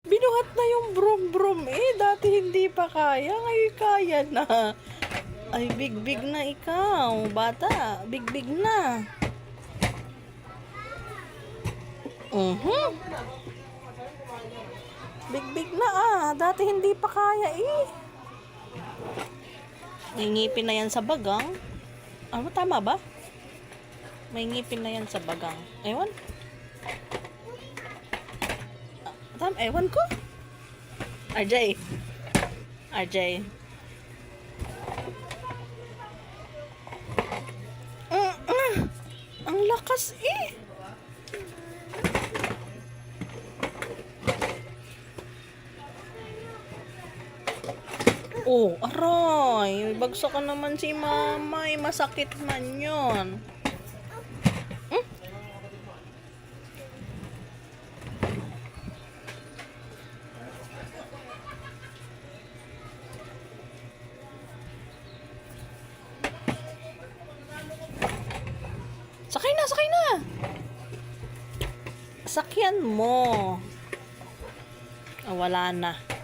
Binuhat na yung brum-brum eh. Dati hindi pa kaya. Ngayon kaya na. Ay, big-big na ikaw. Bata, big-big na. Big-big na ah. Dati hindi pa kaya eh. May ngipin na yan sa bagang. Ano, tama ba? May ngipin na yan sa bagang. Ewan. Ewan ko. RJ. RJ. Ang lakas eh. Oh, aray. Bagsak ka naman si mama. Masakit man yun. Sakay na, sakay na. Sakyan mo. Oh, wala na.